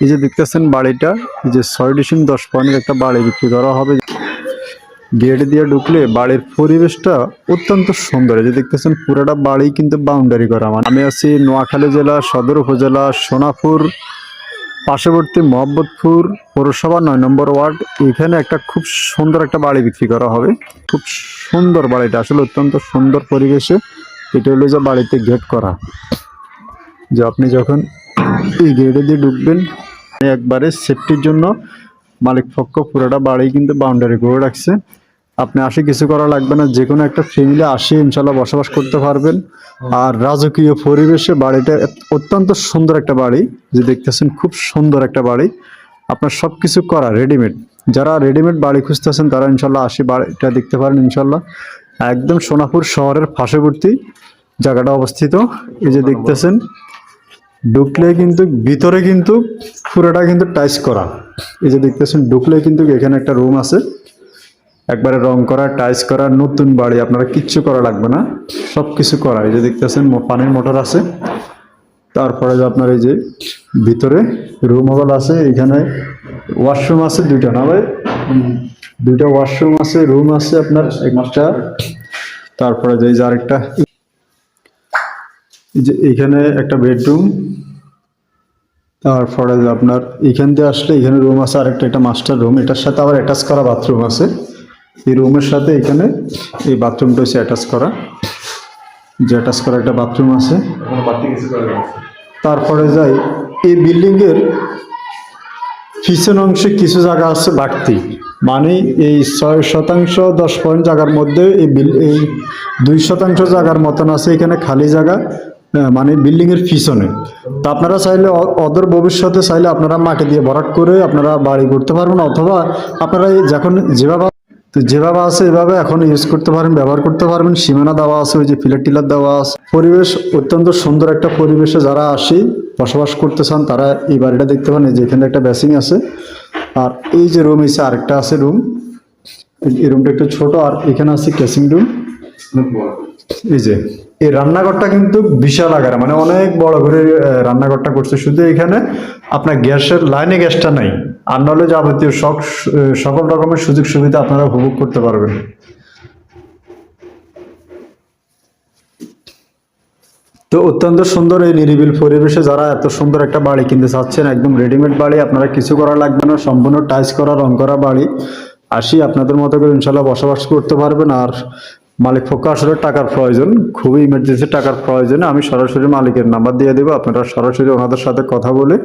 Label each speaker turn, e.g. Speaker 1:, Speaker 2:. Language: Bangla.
Speaker 1: এই যে দেখতেছেন বাড়িটা, এই যে 6.10 একটা বাড়ি বিক্রি করা হবে। গেট দিয়ে ঢুকলে বাড়ির পরিবেশটা অত্যন্ত সুন্দর। এই যে দেখতেছেন পুরোটা বাড়ি কিন্তু বাউন্ডারি করা। মানে আমি আছি নোয়াখালী জেলা সদর উপজেলা সোনাপুর পার্শ্ববর্তী মোহাম্মদপুর পৌরসভা 9 নম্বর ওয়ার্ড। এখানে একটা খুব সুন্দর একটা বাড়ি বিক্রি করা হবে। খুব সুন্দর বাড়িটা, আসলে অত্যন্ত সুন্দর পরিবেশে। এটা হলো যে বাড়িতে গেট করা, যে আপনি যখন এই গেটে দিয়ে ঢুকবেন একবারে সেফটির জন্য মালিক পক্ষ পুরোটা বাড়ি কিন্তু বাউন্ডারি করে রাখছে। আপনি আসে কিছু করা লাগবে না, যে কোনো একটা ফ্যামিলি আসে ইনশাল্লাহ বসবাস করতে পারবেন। আর রাজকীয় পরিবেশে বাড়িটা অত্যন্ত সুন্দর একটা বাড়ি, যে দেখতেছেন খুব সুন্দর একটা বাড়ি। আপনার সব কিছু করা রেডিমেড। যারা রেডিমেড বাড়ি খুঁজতেছেন তারা ইনশাল্লাহ আসে বাড়িটা দেখতে পারেন ইনশাল্লাহ। একদম সোনাপুর শহরের পার্শ্ববর্তী জায়গাটা অবস্থিত। এই যে দেখতেছেন ঢুকলে কিন্তু ভিতরে কিন্তু পুরোটা কিন্তু টাইস করা। এই যে দেখতেছেন ঢুকলে কিন্তু এখানে একটা রুম আছে, একবারে রং করা, টাইস করা, নতুন বাড়ি। আপনারা কিচ্ছু করা লাগবে না, সব কিছু করা। এই যে দেখতেছেন পানির মোটর আছে। তারপরে যে আপনার এই যে ভিতরে রুম হল আছে, এখানে ওয়াশরুম আছে দুইটা, না ভাই? দুইটা ওয়াশরুম আছে, রুম আছে আপনার একটা। তারপরে যে আরেকটা, এই যে এখানে একটা বেডরুম। তারপরে যে আপনার এখান দিয়ে আসলে এখানে রুম আছে আরেকটা, এটা মাস্টার রুম। এটার সাথে আবার অ্যাটাচ করা বাথরুম আছে। এই রুমের সাথে এখানে এই বাথরুমটা হচ্ছে অ্যাটাচ করা, যে অ্যাটাচ করা একটা বাথরুম আছে। তারপরে যাই এই বিল্ডিং এর পিছন অংশে কিছু জায়গা আছে বাড়তি, মানে এই 6% 10 জায়গার মধ্যে এই 2% জায়গার মতন আছে এখানে খালি জায়গা, মানে বিল্ডিং এর পিছনে। তা আপনারা চাইলে অদূর ভবিষ্যতে চাইলে আপনারা মাটি দিয়ে ভরাট করে আপনারা বাড়ি করতে পারবেন, অথবা আপনারা যখন যেভাবে আছে এভাবে এখন ইউজ করতে পারেন, ব্যবহার করতে পারবেন। সীমানা দেওয়া আছে, ওই যে পিলার টিলার দেওয়া আছে। পরিবেশ অত্যন্ত সুন্দর একটা পরিবেশে যারা আসি বসবাস করতে চান তারা এই বাড়িটা দেখতে পারেন। এই যে এখানে একটা বেসিং আছে, আর এই যে রুম এসে আরেকটা আছে রুম। এই রুমটা একটু ছোট, আর এখানে আছে ড্রেসিং রুম। এই যে এই রান্নাঘরটা কিন্তু বিশাল আকারে, মানে অনেক বড় করে রান্নাঘরটা করছে। শুধু এখানে আপনার গ্যাসের লাইনে গ্যাসটা নাই, আর নাহলে যাবতীয় সকল রকমের সুযোগ সুবিধা আপনারা উপভোগ করতে পারবেন। তো অত্যন্ত সুন্দর এই নিরিবিল পরিবেশে যারা এত সুন্দর একটা বাড়ি কিনতে চাচ্ছেন, একদম রেডিমেড বাড়ি, আপনারা কিছু করা লাগবে না, সম্পূর্ণ টাইস করা, রং করা বাড়ি। আসি আপনাদের মতো করে ইনশাল্লাহ বসবাস করতে পারবেন। আর মালিক পক্ষ আসলে টাকার প্রয়োজন, খুবই ইমার্জেন্সি টাকার প্রয়োজনে আমি সরাসরি মালিকের নাম্বার দিয়ে দেবো। আপনারা সরাসরি ওনাদের সাথে কথা বলে